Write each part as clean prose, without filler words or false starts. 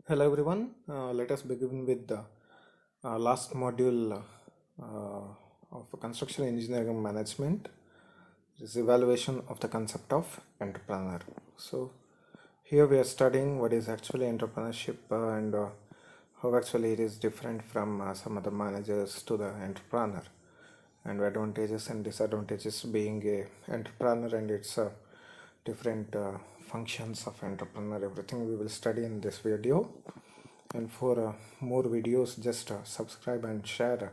Hello everyone. Let us begin with the last module of construction engineering management. It is evaluation of the concept of entrepreneur. So here we are studying what is actually entrepreneurship and how actually it is different from some other managers to the entrepreneur, and advantages and disadvantages being a entrepreneur and its different functions of entrepreneur. Everything we will study in this video. And for more videos, just subscribe and share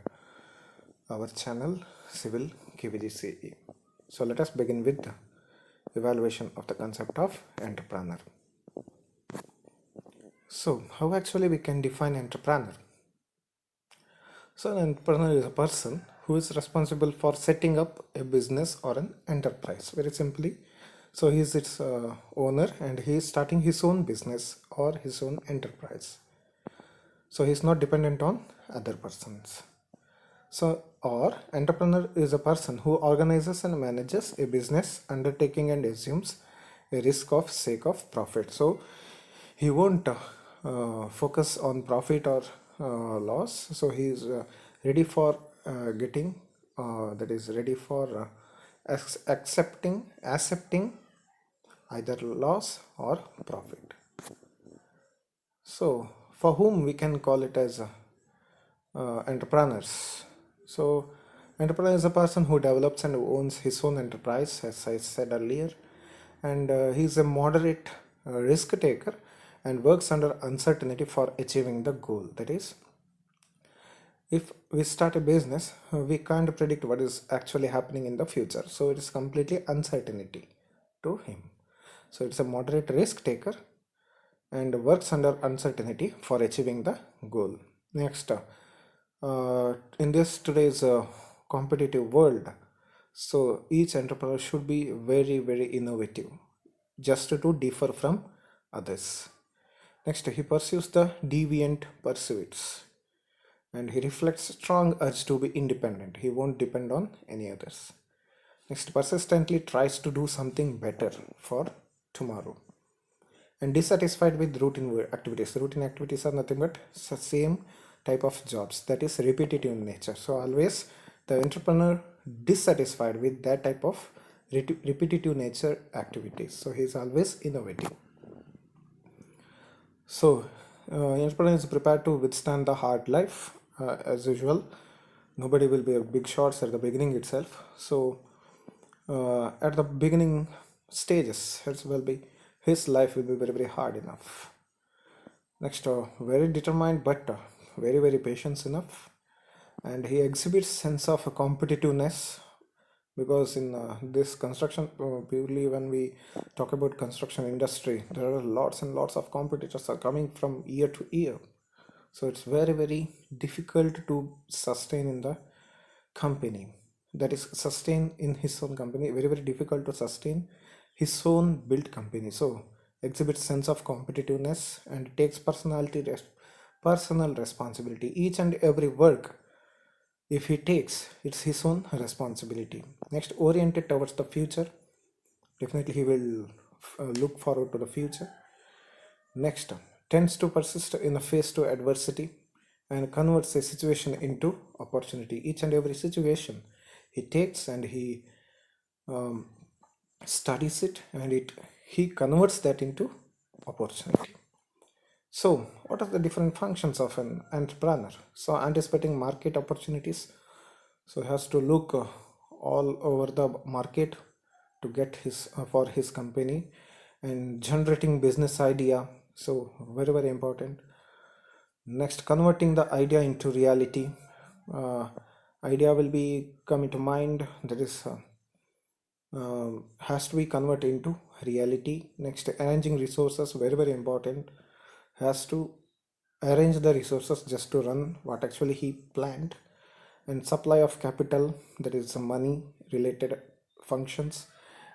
our channel Civil KVGCE. So let us begin with the evaluation of the concept of entrepreneur. So how actually we can define entrepreneur? So an entrepreneur is a person who is responsible for setting up a business or an enterprise. Very simply, so he is its owner and he is starting his own business or his own enterprise. So he is not dependent on other persons. So, or entrepreneur is a person who organizes and manages a business undertaking and assumes a risk of sake of profit. So he won't focus on profit or loss. So he is ready for getting that is ready for accepting either loss or profit. So for whom we can call it as entrepreneurs. So entrepreneur is a person who develops and owns his own enterprise, as I said earlier, and he is a moderate risk taker and works under uncertainty for achieving the goal. That is, if we start a business, we can't predict what is actually happening in the future, so it is completely uncertainty to him. So it's a moderate risk taker and works under uncertainty for achieving the goal. Next, in this today's competitive world, so each entrepreneur should be very innovative just to differ from others. Next, he pursues the deviant pursuits and he reflects strong urge to be independent. He won't depend on any others. Next, persistently tries to do something better for tomorrow. And dissatisfied with routine activities. Routine activities are nothing but the same type of jobs, that is repetitive in nature. So always the entrepreneur dissatisfied with that type of repetitive nature activities. So he is always innovative. So entrepreneur is prepared to withstand the hard life. As usual, nobody will be a big shots at the beginning itself. So at the beginning stages, his life will be very hard enough. Next, very determined but very patient enough, and he exhibits sense of competitiveness, because in this construction, purely when we talk about construction industry, there are lots and lots of competitors are coming from year to year. So it's very difficult to sustain in the company, that is sustain in his own company, very difficult to sustain his own built company. So exhibits sense of competitiveness and takes personal responsibility. Each and every work, if he takes, it's his own responsibility. Next, oriented towards the future. Definitely he will look forward to the future. Next, tends to persist in the face to adversity and converts a situation into opportunity. Each and every situation he takes and he studies it, and he converts that into opportunity. So what are the different functions of an entrepreneur? So anticipating market opportunities, so he has to look all over the market to get his for his company, and generating business idea, so very important. Next, converting the idea into reality. Idea will be come into mind, that is has to be converted into reality. Next, arranging resources, very important. Has to arrange the resources just to run what actually he planned. And supply of capital, that is money related functions.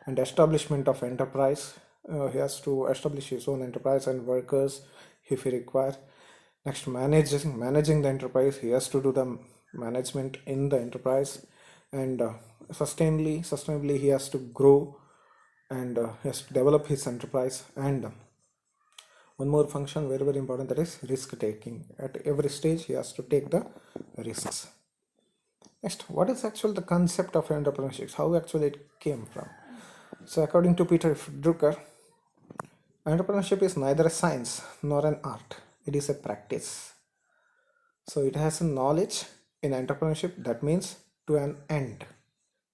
And establishment of enterprise, he has to establish his own enterprise and workers if he require. Next, managing the enterprise, he has to do the management in the enterprise. And sustainably he has to grow and he has to develop his enterprise. And one more function very very important, that is risk taking. At every stage he has to take the risks. Next, what is actually the concept of entrepreneurship? How actually it came from? So according to Peter Drucker, entrepreneurship is neither a science nor an art. It is a practice. So it has a knowledge in entrepreneurship, that means to an end.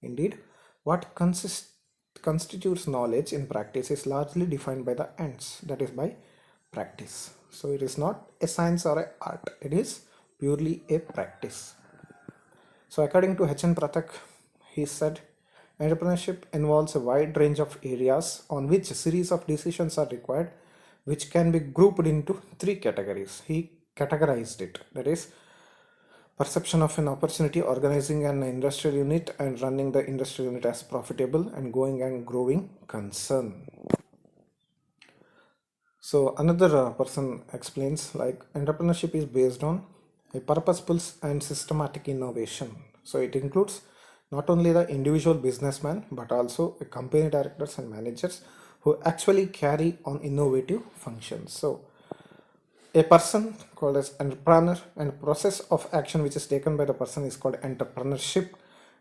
Indeed, what constitutes knowledge in practice is largely defined by the ends, that is by practice. So it is not a science or an art, it is purely a practice. So according to H.N. Pratak, he said, entrepreneurship involves a wide range of areas on which a series of decisions are required, which can be grouped into three categories. He categorized it, that is perception of an opportunity, organizing an industrial unit and running the industrial unit as profitable and going and growing concern. So another person explains like entrepreneurship is based on a purposeful and systematic innovation. So it includes not only the individual businessman but also a company directors and managers who actually carry on innovative functions. So a person called as entrepreneur, and process of action which is taken by the person is called entrepreneurship,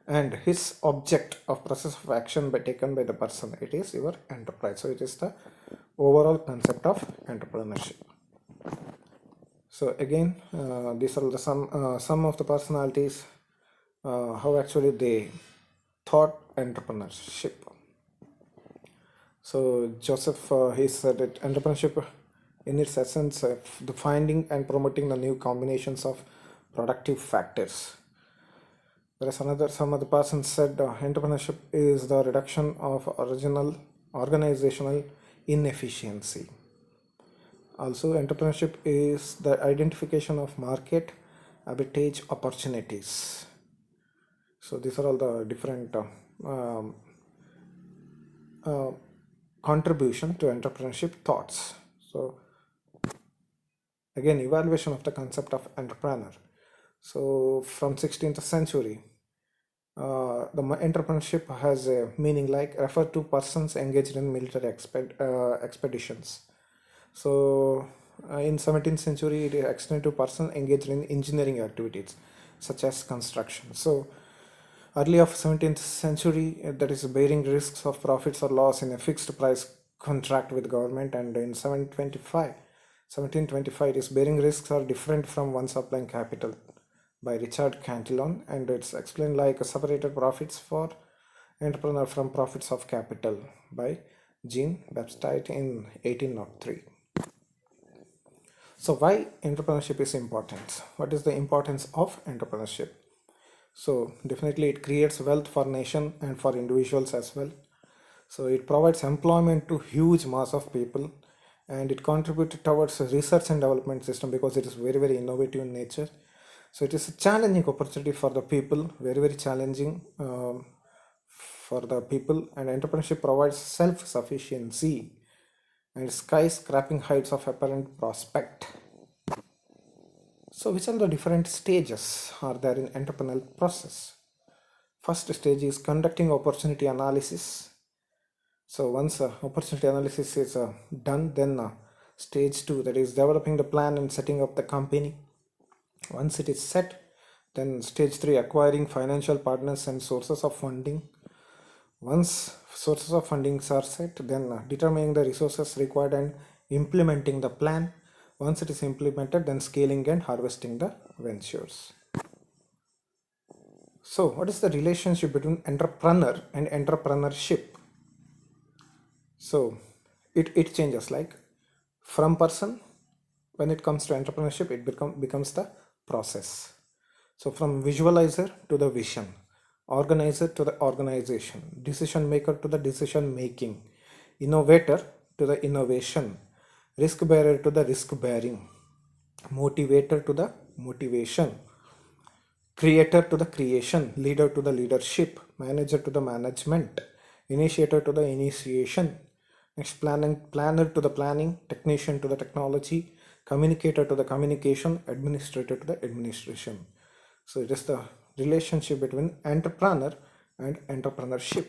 and his object of process of action taken by the person, it is your enterprise. So it is the overall concept of entrepreneurship. So again, these are the some of the personalities how actually they thought entrepreneurship. So Joseph, he said that entrepreneurship in its essence the finding and promoting the new combinations of productive factors. Whereas some other person said entrepreneurship is the reduction of organizational inefficiency. Also, entrepreneurship is the identification of market arbitrage opportunities. So these are all the different contribution to entrepreneurship thoughts. So again, evaluation of the concept of entrepreneur. So from 16th century, the entrepreneurship has a meaning like refer to persons engaged in military expeditions. So in 17th century, it extended to person engaged in engineering activities such as construction. So early of 17th century, that is bearing risks of profits or loss in a fixed price contract with government, and in 1725 it is bearing risks are different from one supplying capital by Richard Cantillon, and it's explained like separated profits for entrepreneur from profits of capital by Jean Baptiste in 1803. So why entrepreneurship is important? What is the importance of entrepreneurship? So definitely it creates wealth for nation and for individuals as well. So it provides employment to huge mass of people, and it contributes towards a research and development system because it is very very innovative in nature. So it is a challenging opportunity for the people, very very challenging for the people, and entrepreneurship provides self-sufficiency and skyscraping heights of apparent prospect. So which are the different stages are there in entrepreneurial process? First stage is conducting opportunity analysis. So once opportunity analysis is done, then stage 2, that is developing the plan and setting up the company. Once it is set, then stage 3, acquiring financial partners and sources of funding. Once sources of fundings are set, then determining the resources required and implementing the plan. Once it is implemented, then scaling and harvesting the ventures. So what is the relationship between entrepreneur and entrepreneurship? So it changes, like from person, when it comes to entrepreneurship, it becomes the process. So from visualizer to the vision, organizer to the organization, decision maker to the decision making, innovator to the innovation, risk bearer to the risk bearing, motivator to the motivation, creator to the creation, leader to the leadership, manager to the management, initiator to the initiation, next planner to the planning, technician to the technology, communicator to the communication, administrator to the administration. So it is the relationship between entrepreneur and entrepreneurship.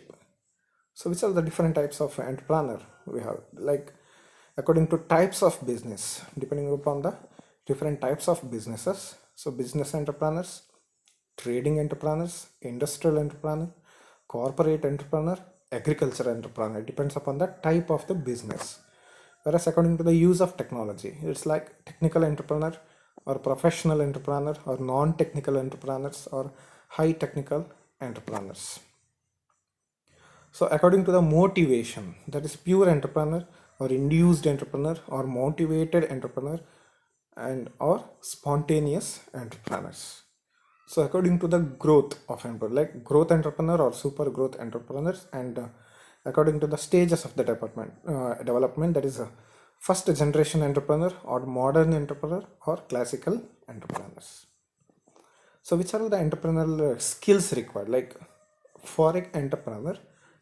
So which are the different types of entrepreneur we have? Like according to types of business, depending upon the different types of businesses. So business entrepreneurs, trading entrepreneurs, industrial entrepreneur, corporate entrepreneur, agriculture entrepreneur, depends upon the type of the business. Whereas according to the use of technology, it's like technical entrepreneur or professional entrepreneur or non-technical entrepreneurs or high technical entrepreneurs. So according to the motivation, that is pure entrepreneur or induced entrepreneur or motivated entrepreneur and or spontaneous entrepreneurs. So according to the growth of entrepreneur, like growth entrepreneur or super growth entrepreneurs, and according to the stages of the development, that is a first generation entrepreneur or modern entrepreneur or classical entrepreneurs. So which are the entrepreneurial skills required? Like for an entrepreneur,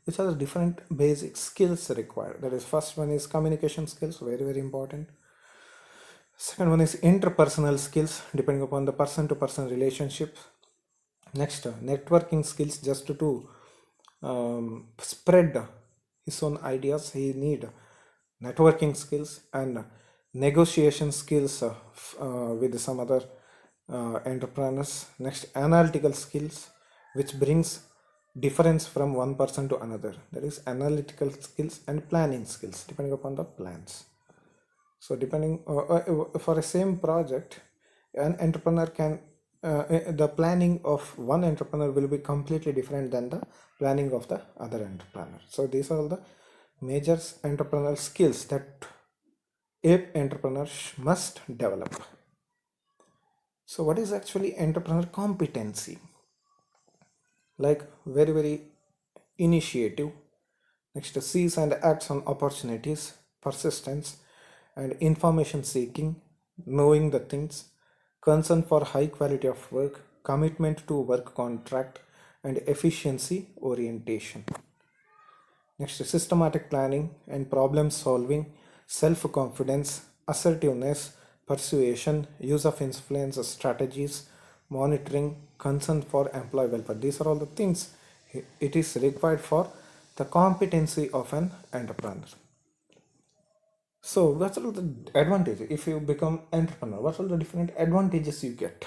which are the different basic skills required? That is, first one is communication skills, very very important. Second one is interpersonal skills, depending upon the person to person relationship. Next, networking skills, just to spread his own ideas, he need networking skills. And negotiation skills with some other entrepreneurs. Next, analytical skills, which brings difference from one person to another, that is analytical skills. And planning skills, depending upon the plans. So depending for a same project, an entrepreneur can the planning of one entrepreneur will be completely different than the planning of the other entrepreneur. So these are all the major entrepreneurial skills that a entrepreneur must develop. So what is actually entrepreneur competency? Like very very initiative. Next, sees and acts on opportunities, persistence and information seeking, knowing the things, concern for high quality of work, commitment to work contract, and efficiency orientation. Next, systematic planning and problem solving, self-confidence, assertiveness, persuasion, use of influence strategies, monitoring, concern for employee welfare. These are all the things it is required for the competency of an entrepreneur. So what are the advantages if you become entrepreneur? What are the different advantages you get?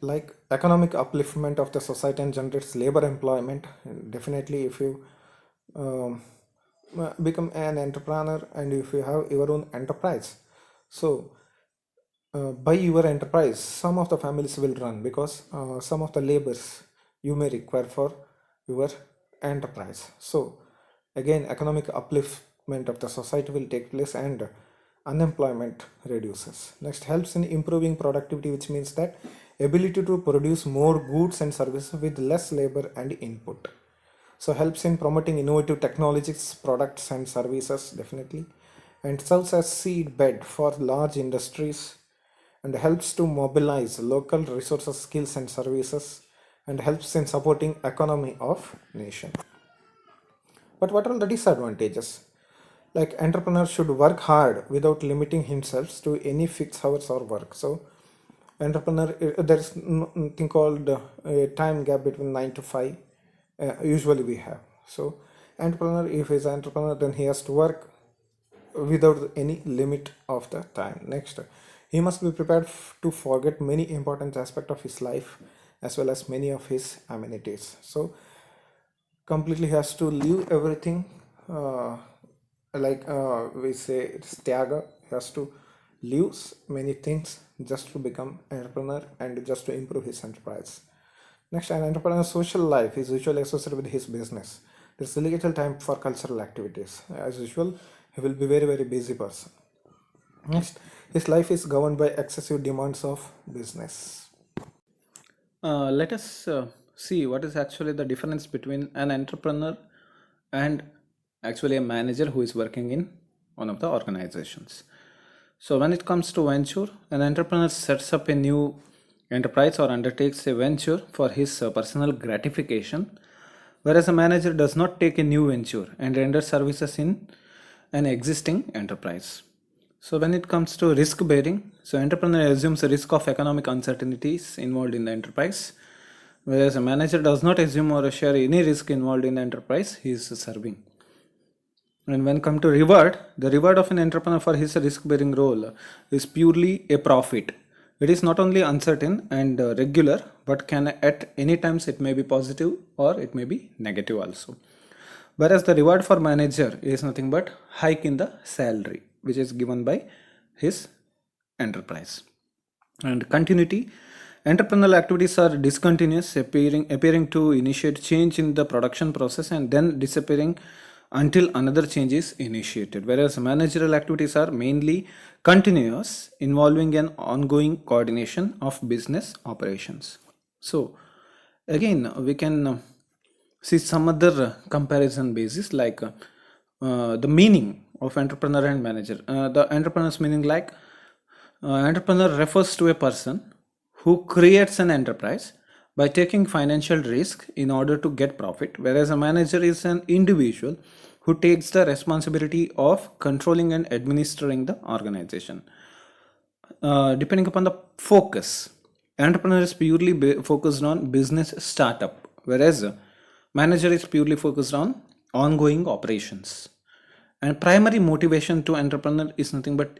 Like economic upliftment of the society and generates labor employment. Definitely, if you become an entrepreneur and if you have your own enterprise, so by your enterprise, some of the families will run because some of the labors you may require for your enterprise. So again, economic upliftment of the society will take place and unemployment reduces. Next, helps in improving productivity, which means that ability to produce more goods and services with less labor and input. So helps in promoting innovative technologies, products and services, definitely, and serves as seed bed for large industries, and helps to mobilize local resources, skills and services, and helps in supporting economy of nation. But what are the disadvantages? Like entrepreneur should work hard without limiting himself to any fixed hours or work. So entrepreneur, there is nothing called a time gap between 9 to 5. Usually we have. So entrepreneur, if he's an entrepreneur, then he has to work without any limit of the time. Next, he must be prepared to forget many important aspects of his life as well as many of his amenities. So completely has to leave everything, we say it's tyaga. He has to leave many things just to become an entrepreneur and just to improve his enterprise. Next, an entrepreneur's social life is usually associated with his business. There's little time for cultural activities. As usual, he will be very very busy person. Next, his life is governed by excessive demands of business. Let us see what is actually the difference between an entrepreneur and actually a manager who is working in one of the organizations. So, when it comes to venture, an entrepreneur sets up a new enterprise or undertakes a venture for his personal gratification, whereas a manager does not take a new venture and render services in an existing enterprise. So when it comes to risk bearing, so entrepreneur assumes the risk of economic uncertainties involved in the enterprise, whereas a manager does not assume or share any risk involved in the enterprise he is serving. And when come to reward, the reward of an entrepreneur for his risk-bearing role is purely a profit. It is not only uncertain and regular, but can at any times it may be positive or it may be negative also. Whereas the reward for manager is nothing but hike in the salary, which is given by his enterprise. And continuity, entrepreneurial activities are discontinuous, appearing to initiate change in the production process and then disappearing until another change is initiated, whereas managerial activities are mainly continuous, involving an ongoing coordination of business operations. So again we can see some other comparison basis, like the meaning of entrepreneur and manager. The entrepreneur's meaning, like entrepreneur refers to a person who creates an enterprise by taking financial risk in order to get profit, whereas a manager is an individual who takes the responsibility of controlling and administering the organization. Depending upon the focus, entrepreneur is purely focused on business startup, whereas manager is purely focused on ongoing operations. And primary motivation to entrepreneur is nothing but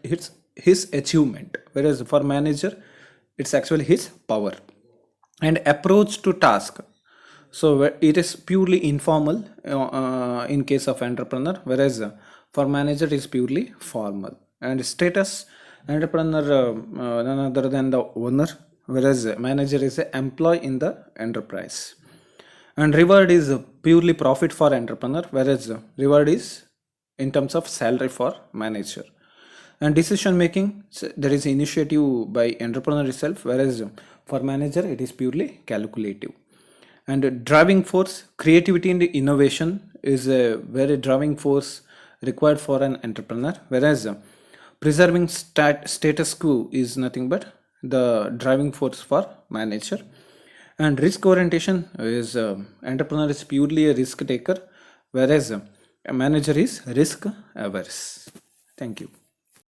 his achievement, whereas for manager it's actually his power. And approach to task, so it is purely informal in case of entrepreneur, whereas for manager it is purely formal. And status, entrepreneur none other than the owner, whereas manager is an employee in the enterprise. And reward is purely profit for entrepreneur, whereas reward is in terms of salary for manager. And decision making, there is initiative by entrepreneur itself, whereas for manager it is purely calculative. And driving force, creativity and innovation is a very driving force required for an entrepreneur, whereas preserving status quo is nothing but the driving force for manager. And risk orientation is entrepreneur is purely a risk taker, whereas a manager is risk averse. Thank you.